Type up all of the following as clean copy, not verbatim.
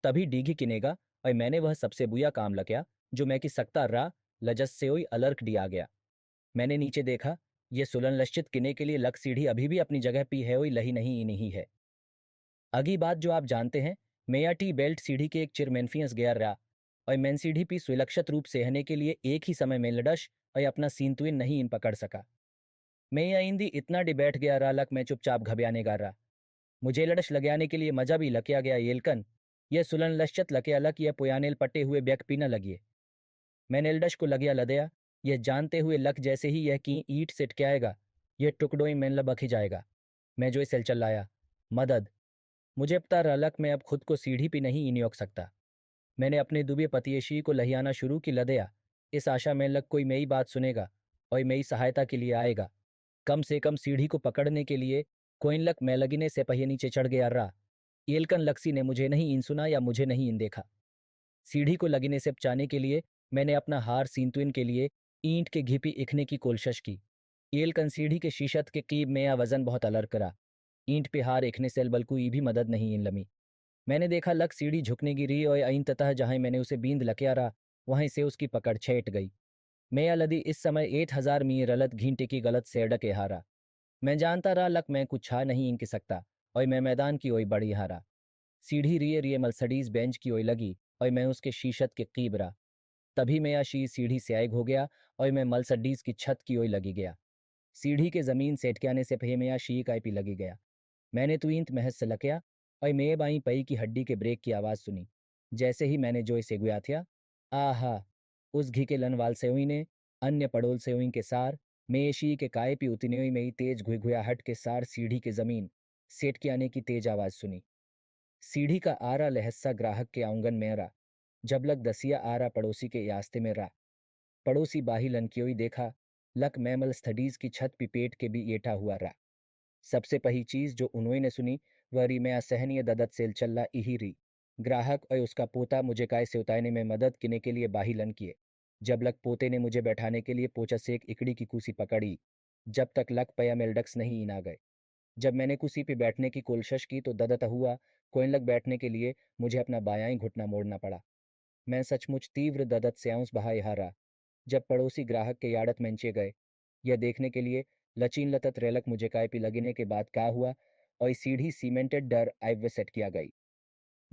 तभी डीघी किनेगा और मैंने वह सबसे बुया काम लग्या जो मैं कि सकता रा लजस से ओई अलर्क डी आ गया। मैंने नीचे देखा, ये सुलनलश्चित किने के लिए लक सीढ़ी अभी भी अपनी जगह पी है ओई लही नहीं नहीं है। अगी बात जो आप जानते हैं, मेया टी बेल्ट सीढ़ी के एक चिर मेनफियस गया रहा और मैन सीढ़ी पी सुलक्षित रूप सहने के लिए एक ही समय में लडश और अपना सींतुइन नहीं इन पकड़ सका। मैं या इंदी इतना डिबैठ गया रहा लक मैं चुपचाप घबयाने गा रहा। मुझे लड़श लगाने के लिए मजा भी लकिया गया येलकन। यह सुलन लश्चत लकिया लक यह पुयानेल पट्टे हुए ब्यक पीना लगिए। मैंने एल्डश को लगिया लदया, यह जानते हुए लक जैसे ही यह की ईट से टकराएगा, यह टुकड़ों में लबक ही जाएगा। मैं जो इसे चिल्लाया, मदद। मुझे पता रहा लक मैं अब खुद को सीढ़ी पे नहीं इनियोक सकता। मैंने अपने दुबे पतियशी को लहियाना शुरू की लदया, इस आशा में लक कोई मेरी बात सुनेगा और मेरी सहायता के लिए आएगा। कम से कम सीढ़ी को पकड़ने के लिए कोइन लक मैं लगने से पहिए नीचे चढ़ गया रहा। एलकन लक्सी ने मुझे नहीं इन सुना या मुझे नहीं इन देखा। सीढ़ी को लगने से बचाने के लिए मैंने अपना हार सींतुइन के लिए ईंट के घिपी इखने की कोशिश की। एलकन सीढ़ी के शीशत के कीब में या वजन बहुत अलर करा। ईंट पे हार इखने से बल्कु ई भी मदद नहीं इन लमी। मैंने देखा लक सीढ़ी झुकने गिरी और अईंततः जहां मैंने उसे बींद लकिया रहा वहीं से उसकी पकड़ छेट गई। मैं लदी इस समय 1000 मी रलत घींटे की गलत सेड के हारा। मैं जानता रहा लक मैं कुछ छा नहीं इनके सकता और मैं मैदान की ओई बड़ी हारा। सीढ़ी रिये रिये मर्सडीज बेंच की ओई लगी और मैं उसके शीशत के कीब रहा। तभी मैं शी सीढ़ी से आग हो गया और मैं मर्सडीज की छत की ओई लगी गया। सीढ़ी के जमीन से अटकाने से पहले मैं शी का पी लगी गया। मैंने तुईंत महज से लकया और मैं बाई पई की हड्डी के ब्रेक की आवाज़ सुनी। जैसे ही मैंने जो इसे गुया था, आहा, उस घी के लनवाल सेवई ने अन्य पड़ोल सेवई के सार मेशी के काय पी उतनी में ही तेज घुघुआहट के सार सीढ़ी के जमीन सेट के आने की तेज आवाज सुनी। सीढ़ी का आरा लहस्सा ग्राहक के आंगन में रहा। जब लग दसिया आरा पड़ोसी के यास्ते में रहा। पड़ोसी बाही लनकियोई देखा, लक मैमल स्टडीज की छत पिपेट के भी एठा हुआ रहा। सबसे पही चीज जो उन्होंने सुनी वह री मैं असहनीय ददत सेल चल्ला इही री। ग्राहक और उसका पोता मुझे काय से उतारने में मदद किने के लिए बाही लन किए। जब लक पोते ने मुझे बैठाने के लिए पोचा से एक इकड़ी की कुर्सी पकड़ी, जब तक लक पया मेल्डक्स नहीं इना गए। जब मैंने कुर्सी पे बैठने की कोशिश की तो ददत हुआ कोइन लक बैठने के लिए मुझे अपना बायां घुटना मोड़ना पड़ा। मैं सचमुच तीव्र ददत से आंस बहाए हारा। जब पड़ोसी ग्राहक के याडत मंचे गए, यह देखने के लिए लचीन लतत रेलक मुझे काय पी लगने के बाद का हुआ और सीढ़ी सीमेंटेड डर आइव सेट किया गई।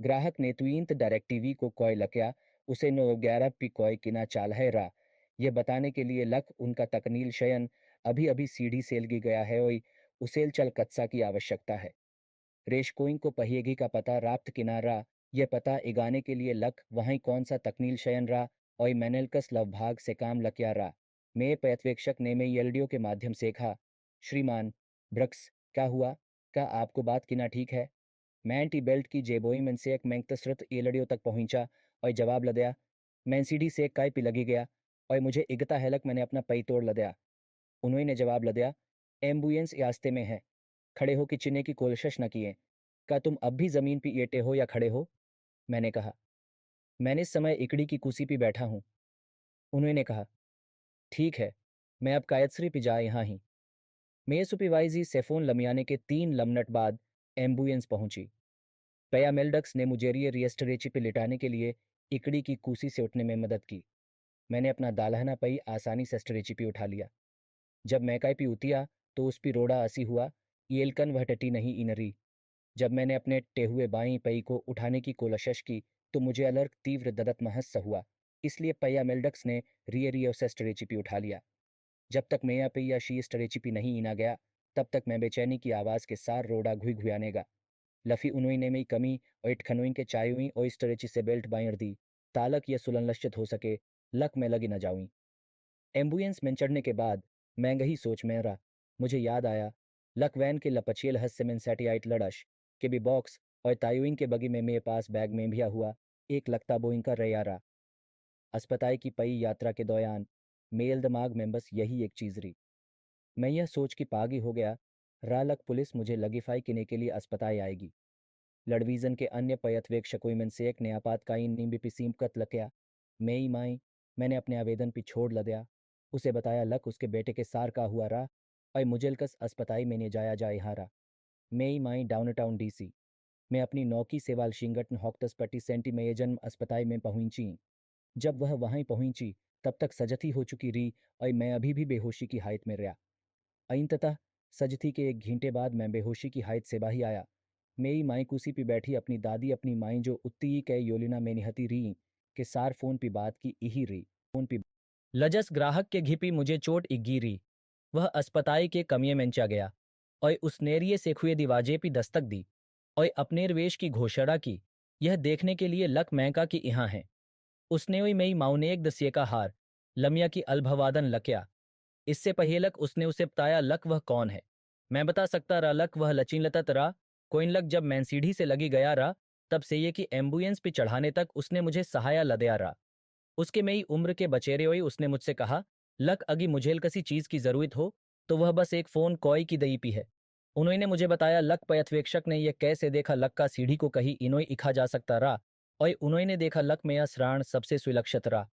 ग्राहक ने तुईंत डायरेक्ट टीवी को कॉय लकया उसे नो 11 पी कॉय किना चाल है रा। यह बताने के लिए लक उनका तकनील शयन अभी अभी सीढ़ी सेलगी गया है और उसेल चल कत्सा की आवश्यकता है। रेशकोइन को पहिएगी का पता राप्त किनारा, यह पता इगाने के लिए लक वहीं कौन सा तकनील शयन रा और मैनेलकस लवभाग से काम लक्या रा। मैं पर्यवेक्षक ने में एलडीओ के माध्यम से कहा, श्रीमान ब्रक्स क्या हुआ, क्या आपको बात किना ठीक है। मैं टी बेल्ट की जेबोई में से एक मैंगतसरत एलडीओ तक पहुंचा और जवाब लदया। मैं सीढ़ी से एक काय पी लगी गया और मुझे इगता हेलक मैंने अपना पई तोड़ लदया। उन्होंने जवाब लदया, एम्बुलेंस रास्ते में है, खड़े हो कि चिन्हे की कोशिश न किए। क्या तुम अब भी जमीन पे लेटे हो या खड़े हो। मैंने कहा, मैंने इस समय इकड़ी की कुर्सी पे बैठा हूँ। उन्होंने कहा, ठीक है, मैं अब कायदसरी पे जा यहाँ ही। मेरे सुपरवाइजी सेफोन लमियाने के 3 लमनट बाद एम्बुलेंस पहुंची। पया मेल्डक्स ने मुझे रिएस्टरेची पे लिटाने के लिए इकड़ी की कुर्सी से उठने में मदद की। मैंने अपना दालहना पई आसानी से स्टरेची पे उठा लिया। जब मैं काय पी उतिया तो उस पी रोड़ा असी हुआ, येलकन वह टटी नहीं इनरी। जब मैंने अपने टेहुए बाई पई को उठाने की कोशिश की तो मुझे अलर्क तीव्र ददत महस हुआ। इसलिए पया मेल्डक्स ने रिय रिय उसे स्टरेचिपी उठा लिया। जब तक मैं पे या शी स्टरेचिपी नहीं इना गया तब तक मैं बेचैनी की आवाज के सार रोड़ा घुई घुयानेगा। लफी उन्होई ने मई कमी और इटखनोई के चायुई और स्टरेची से बेल्ट बायर दी तालक यह सुलनलश्चित हो सके, लक में लगी न जाऊई। एम्बुलेंस में चढ़ने के बाद मैं गही सोच में रहा। मुझे याद आया, लक वैन के लपचियल हस्य में सैटेलाइट लड़श के भी बॉक्स और तायुइन के बगी में मेरे पास बैग में भी हुआ एक लगता बोइंग का रैयारा। अस्पताल की पई यात्रा के दौरान मेल दिमाग में बस यही एक चीज रही। मैं यह सोच की पागी हो गया, रालक पुलिस मुझे लगीफाई किने के लिए अस्पताल आएगी। लड़वीजन के अन्य पर्यवेक्षकों में से एक ने आपातकालीन नींबी पिसीम कत लकया। मई माई मैंने अपने आवेदन पे छोड़ लदया। उसे बताया लक उसके बेटे के सार का हुआ रहा और मुजलकस अस्पताल में ने जाया जाए हारा। मई माई डाउनटाउन डीसी। मैं अपनी नौकी सेवाल शिंगटन हॉक्टसपट्टी सेंटीमेजन अस्पताल में पहुंची। जब वह वहीं पहुंची तब तक सजती हो चुकी रही और मैं अभी भी बेहोशी की हालत में रहा। अंततः सजती के एक घंटे बाद मैं बेहोशी की हालत से बाही आया। मेरी माई कुर्सी पे बैठी अपनी दादी अपनी माई जो उत्ती कै योलिना में निहती रही के सार फोन पे बात की इही रही फोन पे लजस ग्राहक के घिपी मुझे चोट इग्गी रही। वह अस्पताल के कमिये मेंचा गया और उस नेरिये से खुए दीवाजे पे दस्तक दी और अपने वेश की घोषणा की। यह देखने के लिए लक महका कि यहाँ है। उसने हुई मई माउने एक दसिए का हार लमिया की अल्भवादन लक्या। इससे पहेलक उसने उसे बताया लक वह कौन है। मैं बता सकता रहा लक वह लचिन लतत रहा। कोइन लक जब मैं सीढ़ी से लगी गया रहा तब से ये कि एम्बुलेंस पे चढ़ाने तक उसने मुझे सहाया लदया रहा। उसके मेरी उम्र के बचेरे हुई उसने मुझसे कहा लक अगी मुझे कसी चीज की जरूरत हो तो वह बस एक फोन कॉय की दई पी है। उन्होंने मुझे बताया लक पयथवेक्षक ने यह कैसे देखा लक का सीढ़ी को कहीं इनोई इखा जा सकता रहा और उन्होंने देखा लक में यह श्राण सबसे सुलक्षित रहा।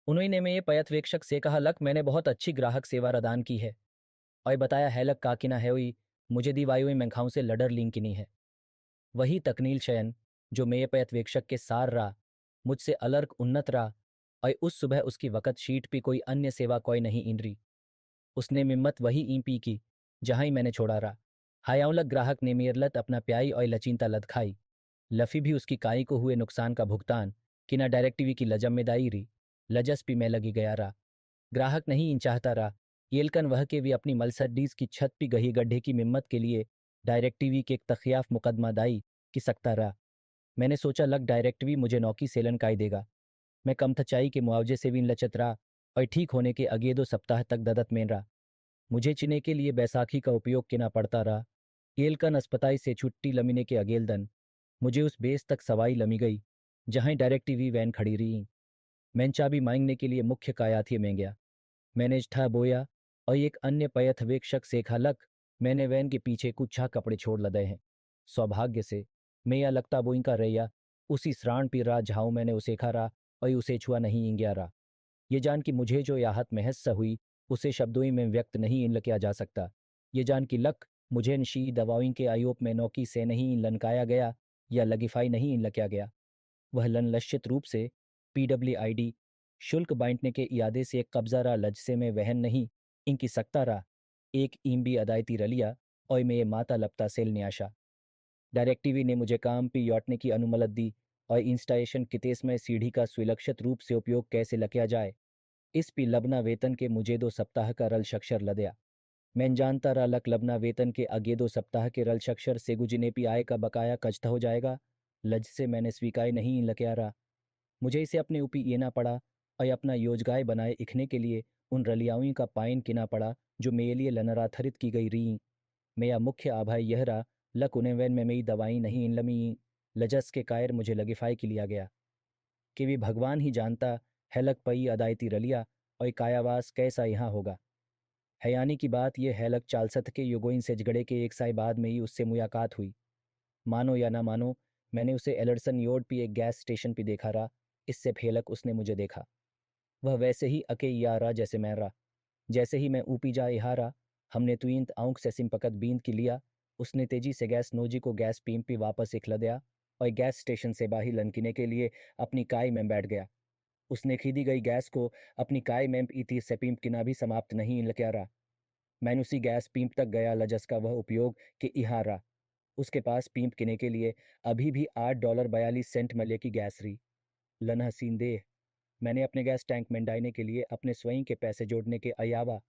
उन्होंने में ये पयथवेक्षक से कहा लक मैंने बहुत अच्छी ग्राहक सेवा प्रदान की है और बताया है लक काकिना है हुई मुझे दी वायु में खाऊं से लडर लिंक किनी है। वही तकनील शयन जो मेये पयथवेक्षक के सार रहा मुझसे अलर्क उन्नत रहा और उस सुबह उसकी वक़्त शीट पे कोई अन्य सेवा कोई नहीं इंद्री। उसने मिम्मत वही ईपी की जहां ही मैंने छोड़ा रहा। हायाउलक ग्राहक ने मेरलत अपना प्याई और लचीनता लद खाई। लफी भी उसकी काई को हुए नुकसान का भुगतान कि ना डायरेक्टिवी की लजम्मेदारी रही। लजस भी मैं लगी गया रहा। ग्राहक नहीं इन चाहता रहा। येलकन वह के भी अपनी मलसडीज की छत पे गही गड्ढे की मिम्मत के लिए डायरेक्टिवी के एक तखियाफ मुकदमा दाई कि सकता रहा। मैंने सोचा लग डायरेक्टिवी मुझे नौकी सेलन काई देगा। मैं कम थचाई के मुआवजे से भी लचत रहा और ठीक होने के अगले 2 सप्ताह तक ददत में रहा। मुझे चिने के लिए बैसाखी का उपयोग किना पड़ता रहा। येलकन अस्पताल से छुट्टी लमीने के अगेल दिन मुझे उस बेस तक सवाई लमी गई जहां डायरेक्टिवी वैन खड़ी रही। मैं चाबी मांगने के लिए मुख्य कायाथी में गया। मैंने ठा बोया और एक अन्य पयथवेक्षक सेखा लक मैंने वैन के पीछे कुछ छा कपड़े छोड़ लदे हैं। सौभाग्य से मैं या लगता बोई का रैया उसी श्राण पी रहा झाऊ मैंने उसे खा रहा और उसे छुआ नहीं इंग्या रहा। ये जान कि मुझे जो याहत महस हुई उसे शब्दों ही में व्यक्त नहीं इन किया जा सकता। ये जान कि लक मुझे नशी दवाओं के आयोग में नौकी से नहीं लनकाया गया या लगिफाई नहीं इन लक्या गया। वह लनलक्षित रूप से PWID शुल्क बांटने के इरादे से एक कब्जा रहा लजसे में वहन नहीं इनकी सकता रहा एक ईम्बी अदायती रलिया और मैं ये माता लपता सेल न्याशा। डायरेक्टिवी ने मुझे काम पे लौटने की अनुमति दी और इंस्टॉलेशन कितेस में सीढ़ी का सुलक्षित रूप से उपयोग कैसे लकिया जाए इस पी लबना वेतन के मुझे 2 सप्ताह का रल शक्षर लदया। मैं जानता रहा लक लबना वेतन के अगे 2 सप्ताह के रल शक्षर से गुजने पी आय का बकाया कचता हो जाएगा। लज से मैंने स्वीकार नहीं लक्या रहा। मुझे इसे अपने ऊपी येना पड़ा और अपना योजगाय बनाए इखने के लिए उन रलियाओं का पाइन किना पड़ा जो मेरे लिए लनराथरित की गई री। मेरा मुख्य आभार यह रहा लक उन्हें वैन में मेरी दवाई नहीं इन लमी लजस के कायर मुझे लगिफाई के लिया गया कि भी भगवान ही जानता है लक पई अदायती रलिया और कायावास कैसा यहाँ होगा। हैयानी की बात यह है लक चालसत के युगोइन से झगड़े के एक साल बाद में ही उससे मुलाकात हुई। मानो या ना मानो मैंने उसे एलर्सन योर्ड पे एक गैस स्टेशन पे देखा रहा। इससे फेलक उसने मुझे देखा। वह वैसे ही अके या रहा जैसे मैं रहा। जैसे ही मैं ऊपी जा इहारा हमने तुइंत आंख से सिमपकत बींद की लिया। उसने तेजी से गैस नोजी को गैस पीम पे वापस इखला दिया और गैस स्टेशन से बाहर लनकीने के लिए अपनी काय में बैठ गया। उसने खीदी गई गैस को अपनी काय में इति से पीम किना भी समाप्त नहीं लक्या रहा। मैंने उसी गैस पीम तक गया लजस का वह उपयोग कि इहारा उसके पास पीम्प किने के लिए अभी भी $8.42 मल्य की गैस रही। लन हसीन देह मैंने अपने गैस टैंक में डालने के लिए अपने स्वयं के पैसे जोड़ने के अलावा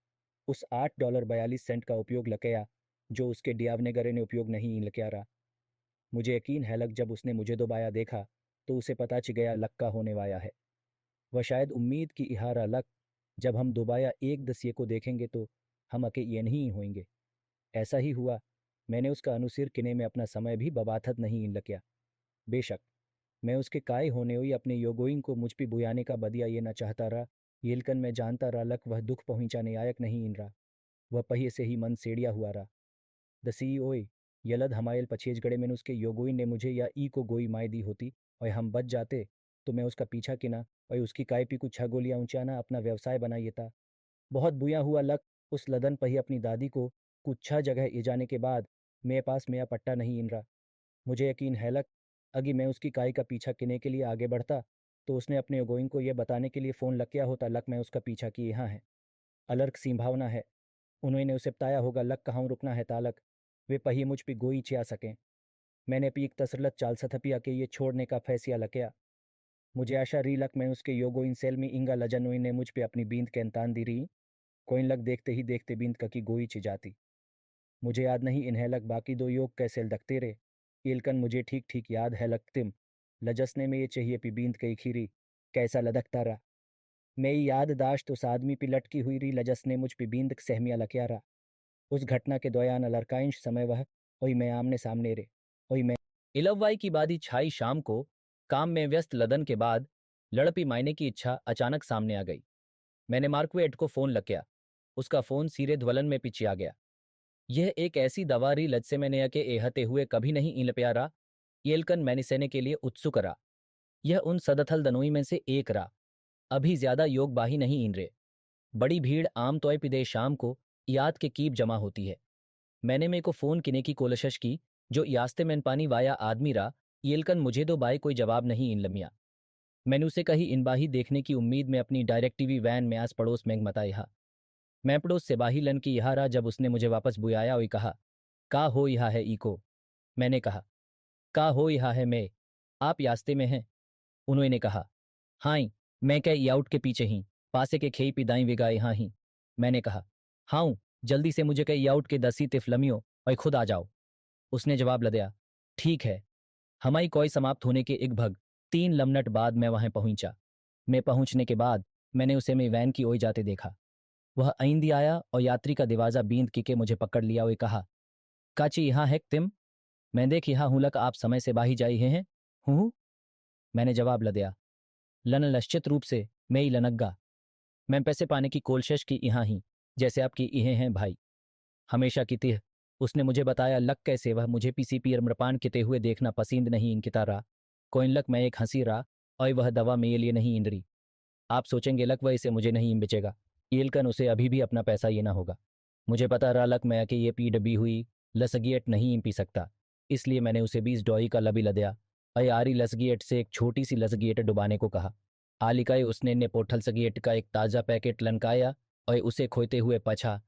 उस $8.42 का उपयोग लकया जो उसके डियावनेगरे ने उपयोग नहीं लक्या रहा। मुझे यकीन है लक जब उसने मुझे दोबारा देखा तो उसे पता चल गया लक का होने वाला है। वह शायद उम्मीद की इहारा लक जब हम दोबारा एक दसिए को देखेंगे तो हम अके ये नहीं होंगे। ऐसा ही हुआ। मैंने उसका अनुसिर किने में अपना समय भी बबाथत नहीं इन लक्या। बेशक मैं उसके काय होने हुई अपने योगोइन को मुझ पे बुयाने का बदिया ये ना चाहता रहा। येलकन मैं जानता रहा लक वह दुख पहुंचाने आयक नहीं इन रहा। वह पहिए से ही मन सेड़िया हुआ रहा। दसी ओए यलद हमायल पछेजगड़े में उसके योगोइन ने मुझे या ई को गोई माय दी होती और हम बच जाते तो मैं उसका पीछा किना और उसकी काय पी कुछ छह गोलियां ऊंचाना अपना व्यवसाय बनाइए था। बहुत बुया हुआ लक उस लदन पही अपनी दादी को कुछ छह जगह ले जाने के बाद मेरे पास मेरा पट्टा नहीं इन रहा। मुझे यकीन है लक, अगी मैं उसकी काई का पीछा किने के लिए आगे बढ़ता तो उसने अपने गोइंग को यह बताने के लिए फ़ोन लग किया होता लक मैं उसका पीछा किए यहाँ है। अलर्क संभावना है उन्होंने उसे बताया होगा लक कहाँ रुकना है तालक वे पहिए मुझ पे गोई चिया सकें। मैंने पीक तसरलत चाल सथपिया के ये छोड़ने का फैसला लकिया। मुझे आशा री लक मैं उसके योगो इन सेल में इंगा लजनोई ने मुझ पे अपनी बींद के अंतान दी रही। कोइन लक देखते ही देखते बींद का की गोई ची जाती। मुझे याद नहीं इन्हें लग बाकी दो योग कैसे दखते रे। इलकन मुझे ठीक ठीक याद है लगतिम लजसने में ये चाहिए पी बींद कई खीरी कैसा लदकता रहा। मेरी याददाश्त उस आदमी पे लटकी हुई रही लजसने मुझ पे बींद सहमिया लकिया रहा। उस घटना के दौरान अलरकाइंश समय वह ओई मैं आमने सामने रे ओई मैं इलववाई की बादी छाई शाम को काम में व्यस्त लदन के बाद लड़पी मायने की इच्छा अचानक सामने आ गई। मैंने मार्कवेट को फ़ोन लकिया। उसका फ़ोन सीरे ध्वलन में पिछिया गया। यह एक ऐसी दवा री लज से मैंने यके एहते हुए कभी नहीं इन प्यारा येलकन मैंने सेने के लिए उत्सुक रहा। यह उन सदथल दनोई में से एक रहा। अभी ज्यादा योग बाही नहीं इन रे। बड़ी भीड़ आम तौर पिदे शाम को याद के कीब जमा होती है। मैंने मेरे को फ़ोन किने की कोशिश की जो यास्ते मैन पानी वाया आदमी रा येलकन मुझे दो बाई कोई जवाब नहीं इन लमिया। मैंने उसे कही इन बाही देखने की उम्मीद में अपनी डायरेक्टिवी वैन में आस पड़ोस में मता यहा। मैं पड़ोस से बाही लन की यहा रहा जब उसने मुझे वापस बुलाया और कहा का हो यहा है इको। मैंने कहा का हो यहा है मैं आप यास्ते में हैं। उन्होंने कहा हाई मैं क्या याउट के पीछे ही पासे के खेई पिदाई विगा यहाँ ही। मैंने कहा हाउ जल्दी से मुझे कई याउट के दसी तिफलमियो और खुद आ जाओ। उसने जवाब लदया ठीक है। हमारी कोई समाप्त होने के एक भग 3 मिनट बाद मैं वहां पहुंचा। मैं पहुंचने के बाद मैंने उसे मेरी वैन की ओर जाते देखा। वह आइंदी आया और यात्री का दरवाजा बींद के मुझे पकड़ लिया और कहा काची यहाँ है तिम। मैं देख यहाँ हूँ लक आप समय से बाही जाई हैं हूँ। मैंने जवाब लदया लन निश्चित रूप से मैं ही लनग्गा। मैं पैसे पाने की कोशिश की यहाँ ही जैसे आपकी इहे हैं भाई हमेशा की तिह। उसने मुझे बताया लक कैसे वह मुझे पीसीपी और मृपान किते हुए देखना पसंद नहीं इनकिता रहा। कोइन लक मैं एक हंसी रहा और वह दवा मेरे लिए नहीं इंदरी। आप सोचेंगे लक वह इसे मुझे नहीं बेचेगा। येलकन उसे अभी भी अपना पैसा ये ना होगा। मुझे पता रहा लक मैं कि ये पी डबी हुई लसगियट नहीं पी सकता। इसलिए मैंने उसे 20 डॉई का लबी लदया और आरी लसगियट से एक छोटी सी लसगियट डुबाने को कहा। आलिकाई उसने ने पोठल सगियट का एक ताज़ा पैकेट लनकाया और उसे खोते हुए पछा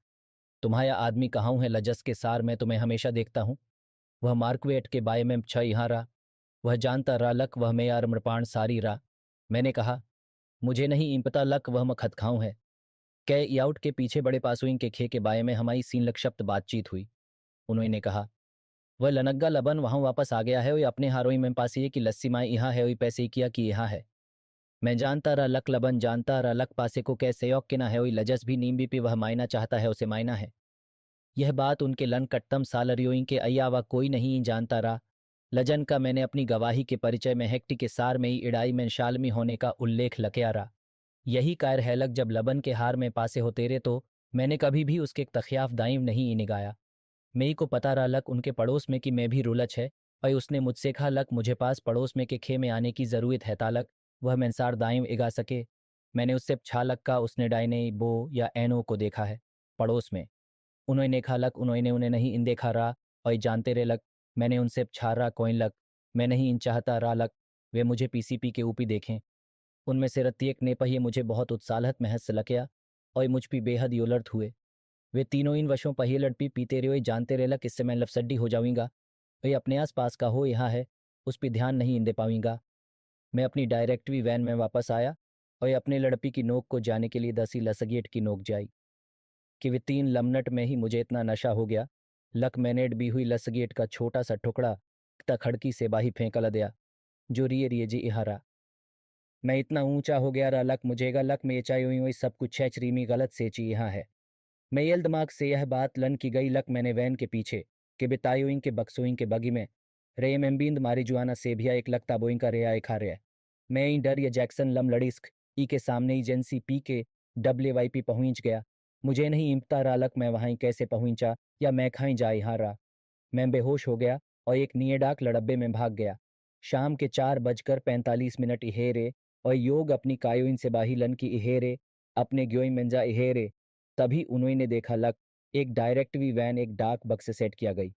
तुम्हारा आदमी कहाँ है लजस के सार में तुम्हें हमेशा देखता हूँ। वह मार्कवेट के बाय में छ यहाँ रहा। वह जानता रहा लक वह मैं यार मृपाण सारी रहा। मैंने कहा मुझे नहीं इम्पता लक वह मखत खाऊं है। कै याउट के पीछे बड़े पासुइंग के खे के बाय में हमारी सीन लक्षप्त बातचीत हुई। उन्होंने कहा वह लनग्गा लबन वहां वापस आ गया है और अपने हारोई में पास ये कि लस्सी माए यहाँ है और पैसे किया कि यहाँ है। मैं जानता रहा लक लबन जानता रहा लक पासे को कैसे औक के ना है और लजस भी नीम भी पी वह मायना चाहता है उसे मायना है। यह बात उनके लन कट्टम सालरियों के अयावा कोई नहीं जानता रहा। लजन का मैंने अपनी गवाही के परिचय में हेक्टी के सार में ही इड़ाई में शालमी होने का उल्लेख लकिया रहा। यही कायर है लक जब लबन के हार में पासे होते रे तो मैंने कभी भी उसके तखियाफ दाइम नहीं निगाया। मेई को पता रहा लक उनके पड़ोस में कि मैं भी रुलच है और उसने मुझसे कहा लक मुझे पास पड़ोस में के खे में आने की ज़रूरत है तालक वह मंसार दाइम इगा सके। मैंने उससे छालक का उसने डायने बो या एनो को देखा है पड़ोस में। उन्होंने कहा लक उन्होंने उन्हें नहीं इन देखा रहा और जानते रे लक मैंने उनसे छारा कोइन लक मैं नहीं इन चाहता रहा लक वे मुझे पीसीपी के ऊपी देखें। उनमें से रत्येक ने पहिए मुझे बहुत उत्साहत महस लकया और मुझ भी बेहद योलर्थ हुए। वे तीनों इन वशों पहिए लड़पी पीते रहे जानते रहे लक इससे मैं लफसड्डी हो जाऊंगा। वे अपने आस पास का हो यहाँ है उस पर ध्यान नहीं दे पाऊंगा। मैं अपनी डायरेक्टवी वैन में वापस आया और अपने लड़पी की नोक को जाने के लिए 10 लसगेट की नोक जाई कि वे 3 मिनट में ही मुझे इतना नशा हो गया लक मैनेड भी हुई लसगेट का छोटा सा टुकड़ा खड़की से बाही फेंकल दिया जो रिये रिये जी इहारा। मैं इतना ऊंचा हो गया रहा लक मुझेगा लक में चाई हुई हुई सब कुछ छेच रीमी गलत सेची यहाँ है। मैं यल दिमाग से यह बात लन की गई लक मैंने वैन के पीछे के बितायुइंग के बक्सोइंग के बगी में रे मेम्बींद मारी जुआना से भी एक लगता बोइंग का रेया खा रहा। मैं ही डर ये जैक्सन लम लड़िस्क ई के सामने एजेंसी पी के WYP पहुंच गया। मुझे नहीं इम्पता रहा लक मैं वहां कैसे पहुंचा या मैं खाई जा यहाँ रहा। मैं बेहोश हो गया और एक नियडाक लड़ब्बे में भाग गया। शाम के 4:45 इहेरे और योग अपनी कायोइन से बाही लन की इहेरे अपने ग्योई मंजा इहेरे तभी उन्होंने देखा लक एक डायरेक्टवी वैन एक डाक बक्स से सेट किया गई।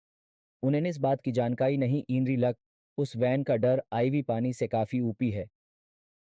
उन्हें इस बात की जानकारी नहीं इंद्री लक उस वैन का डर आईवी पानी से काफी ऊपी है